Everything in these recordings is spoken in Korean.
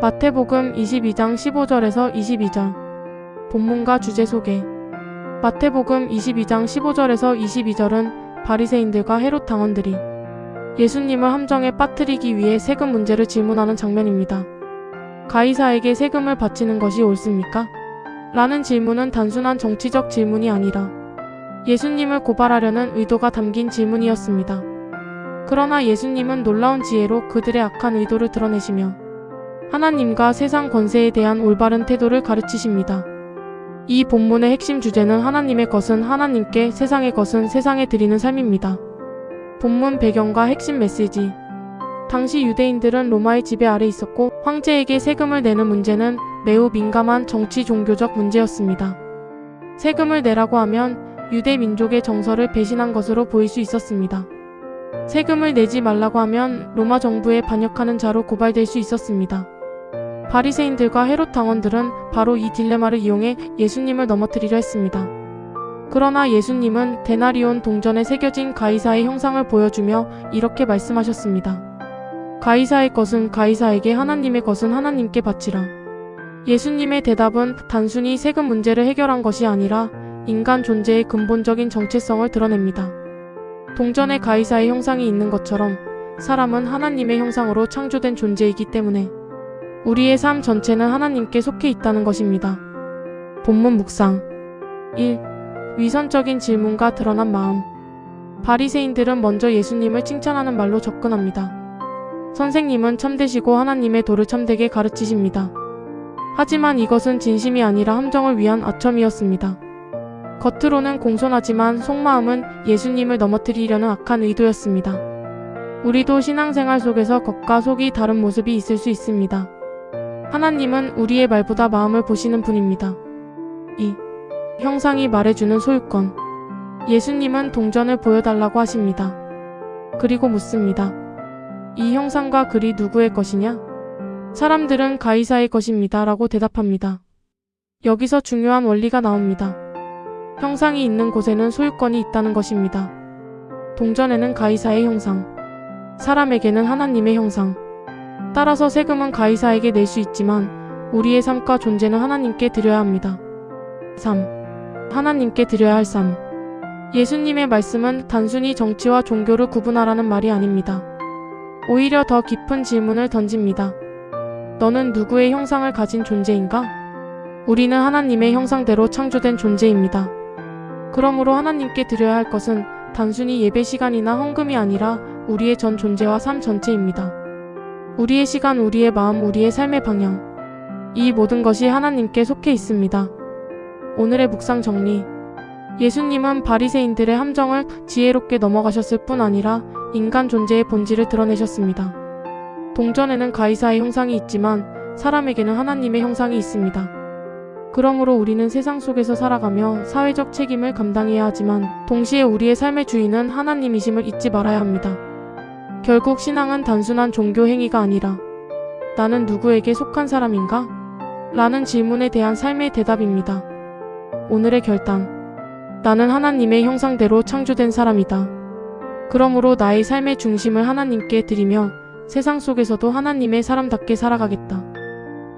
마태복음 22장 15절에서 22절. 본문과 주제 소개. 마태복음 22장 15절에서 22절은 바리새인들과 헤롯 당원들이 예수님을 함정에 빠뜨리기 위해 세금 문제를 질문하는 장면입니다. 가이사에게 세금을 바치는 것이 옳습니까? 라는 질문은 단순한 정치적 질문이 아니라 예수님을 고발하려는 의도가 담긴 질문이었습니다. 그러나 예수님은 놀라운 지혜로 그들의 악한 의도를 드러내시며 하나님과 세상 권세에 대한 올바른 태도를 가르치십니다. 이 본문의 핵심 주제는 하나님의 것은 하나님께, 세상의 것은 세상에 드리는 삶입니다. 본문 배경과 핵심 메시지. 당시 유대인들은 로마의 지배 아래 있었고 황제에게 세금을 내는 문제는 매우 민감한 정치 종교적 문제였습니다. 세금을 내라고 하면 유대 민족의 정서를 배신한 것으로 보일 수 있었습니다. 세금을 내지 말라고 하면 로마 정부에 반역하는 자로 고발될 수 있었습니다. 바리새인들과 헤롯 당원들은 바로 이 딜레마를 이용해 예수님을 넘어뜨리려 했습니다. 그러나 예수님은 데나리온 동전에 새겨진 가이사의 형상을 보여주며 이렇게 말씀하셨습니다. 가이사의 것은 가이사에게, 하나님의 것은 하나님께 바치라. 예수님의 대답은 단순히 세금 문제를 해결한 것이 아니라 인간 존재의 근본적인 정체성을 드러냅니다. 동전에 가이사의 형상이 있는 것처럼 사람은 하나님의 형상으로 창조된 존재이기 때문에 우리의 삶 전체는 하나님께 속해 있다는 것입니다. 본문 묵상. 1. 위선적인 질문과 드러난 마음. 바리새인들은 먼저 예수님을 칭찬하는 말로 접근합니다. 선생님은 참되시고 하나님의 도를 참되게 가르치십니다. 하지만 이것은 진심이 아니라 함정을 위한 아첨이었습니다. 겉으로는 공손하지만 속마음은 예수님을 넘어뜨리려는 악한 의도였습니다. 우리도 신앙생활 속에서 겉과 속이 다른 모습이 있을 수 있습니다. 하나님은 우리의 말보다 마음을 보시는 분입니다. 2. 형상이 말해주는 소유권. 예수님은 동전을 보여달라고 하십니다. 그리고 묻습니다. 이 형상과 글이 누구의 것이냐? 사람들은 가이사의 것입니다. 라고 대답합니다. 여기서 중요한 원리가 나옵니다. 형상이 있는 곳에는 소유권이 있다는 것입니다. 동전에는 가이사의 형상, 사람에게는 하나님의 형상. 따라서 세금은 가이사에게 낼 수 있지만 우리의 삶과 존재는 하나님께 드려야 합니다. 3. 하나님께 드려야 할 삶. 예수님의 말씀은 단순히 정치와 종교를 구분하라는 말이 아닙니다. 오히려 더 깊은 질문을 던집니다. 너는 누구의 형상을 가진 존재인가? 우리는 하나님의 형상대로 창조된 존재입니다. 그러므로 하나님께 드려야 할 것은 단순히 예배 시간이나 헌금이 아니라 우리의 전 존재와 삶 전체입니다. 우리의 시간, 우리의 마음, 우리의 삶의 방향. 이 모든 것이 하나님께 속해 있습니다. 오늘의 묵상 정리. 예수님은 바리새인들의 함정을 지혜롭게 넘어가셨을 뿐 아니라 인간 존재의 본질을 드러내셨습니다. 동전에는 가이사의 형상이 있지만 사람에게는 하나님의 형상이 있습니다. 그러므로 우리는 세상 속에서 살아가며 사회적 책임을 감당해야 하지만 동시에 우리의 삶의 주인은 하나님이심을 잊지 말아야 합니다. 결국 신앙은 단순한 종교 행위가 아니라 나는 누구에게 속한 사람인가? 라는 질문에 대한 삶의 대답입니다. 오늘의 결단. 나는 하나님의 형상대로 창조된 사람이다. 그러므로 나의 삶의 중심을 하나님께 드리며 세상 속에서도 하나님의 사람답게 살아가겠다.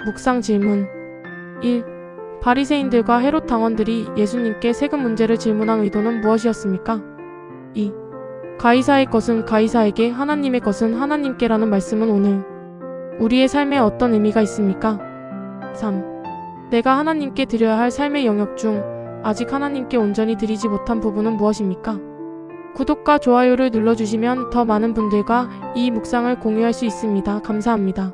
묵상 질문. 1. 바리새인들과 헤롯 당원들이 예수님께 세금 문제를 질문한 의도는 무엇이었습니까? 2. 가이사의 것은 가이사에게, 하나님의 것은 하나님께라는 말씀은 오늘 우리의 삶에 어떤 의미가 있습니까? 3. 내가 하나님께 드려야 할 삶의 영역 중 아직 하나님께 온전히 드리지 못한 부분은 무엇입니까? 구독과 좋아요를 눌러주시면 더 많은 분들과 이 묵상을 공유할 수 있습니다. 감사합니다.